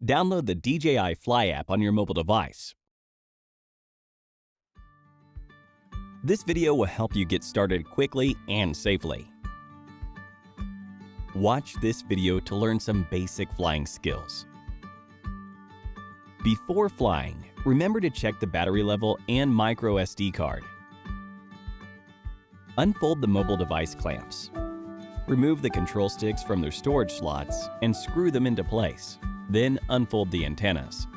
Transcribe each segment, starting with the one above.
Download the DJI Fly app on your mobile device. This video will help you get started quickly and safely. Watch this video to learn some basic flying skills. Before flying, remember to check the battery level and micro SD card. Unfold the mobile device clamps. Remove the control sticks from their storage slots and screw them into place. Then unfold the antennas.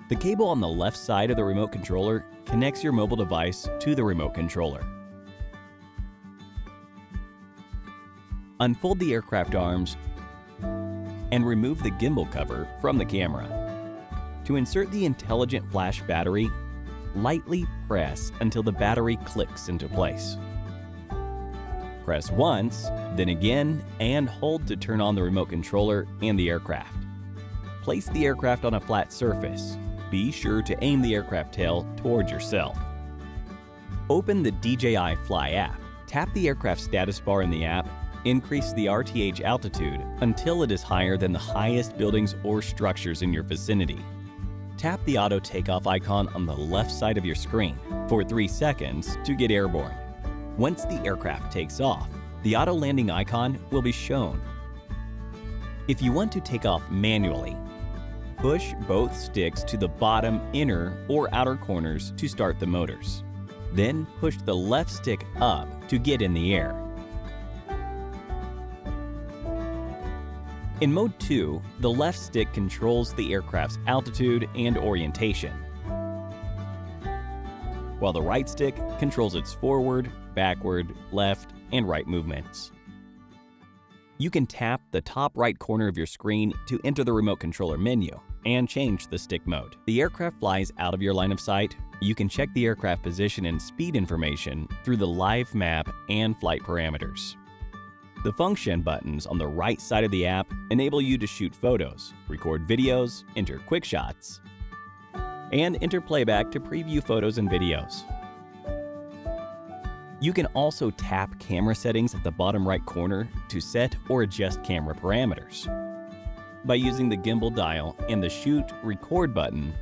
The cable on the left side of the remote controller connects your mobile device to the remote controller. Unfold the aircraft arms and remove the gimbal cover from the camera. To insert the intelligent flash battery, lightly press until the battery clicks into place. Press once, then again, and hold to turn on the remote controller and the aircraft. Place the aircraft on a flat surface. Be sure to aim the aircraft tail towards yourself. Open the DJI Fly app. Tap the aircraft status bar in the app. Increase the RTH altitude until it is higher than the highest buildings or structures in your vicinity. Tap the auto takeoff icon on the left side of your screen for 3 seconds to get airborne. Once the aircraft takes off, the auto landing icon will be shown. If you want to take off manually, push both sticks to the bottom inner or outer corners to start the motors. Then push the left stick up to get in the air. In Mode 2, the left stick controls the aircraft's altitude and orientation, while the right stick controls its forward, backward, left, and right movements. You can tap the top right corner of your screen to enter the remote controller menu and change the stick mode. The aircraft flies out of your line of sight. You can check the aircraft position and speed information through the live map and flight parameters. The function buttons on the right side of the app enable you to shoot photos, record videos, enter quick shots, and enter playback to preview photos and videos. You can also tap camera settings at the bottom right corner to set or adjust camera parameters. By using the gimbal dial and the Shoot Record button,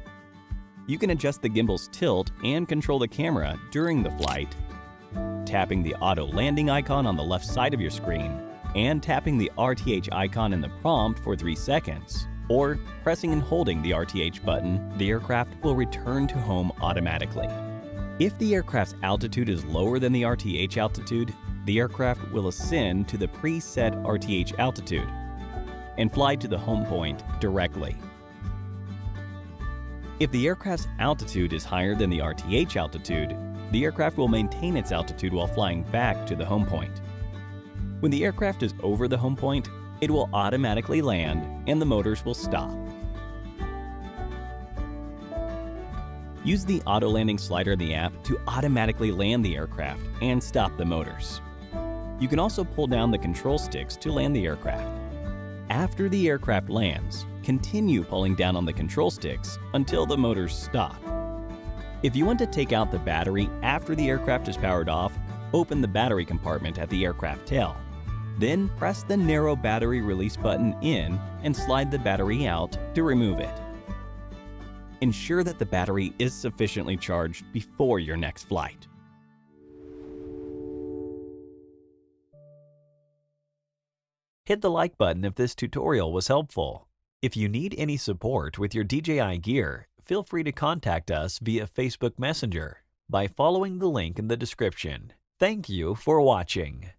you can adjust the gimbal's tilt and control the camera during the flight, tapping the auto landing icon on the left side of your screen and tapping the RTH icon in the prompt for 3 seconds, or pressing and holding the RTH button, the aircraft will return to home automatically. If the aircraft's altitude is lower than the RTH altitude, the aircraft will ascend to the preset RTH altitude and fly to the home point directly. If the aircraft's altitude is higher than the RTH altitude, the aircraft will maintain its altitude while flying back to the home point. When the aircraft is over the home point, it will automatically land and the motors will stop. Use the auto landing slider in the app to automatically land the aircraft and stop the motors. You can also pull down the control sticks to land the aircraft. After the aircraft lands, continue pulling down on the control sticks until the motors stop. If you want to take out the battery after the aircraft is powered off, open the battery compartment at the aircraft tail. Then press the narrow battery release button in and slide the battery out to remove it. Ensure that the battery is sufficiently charged before your next flight. Hit the like button if this tutorial was helpful. If you need any support with your DJI gear, feel free to contact us via Facebook Messenger by following the link in the description. Thank you for watching.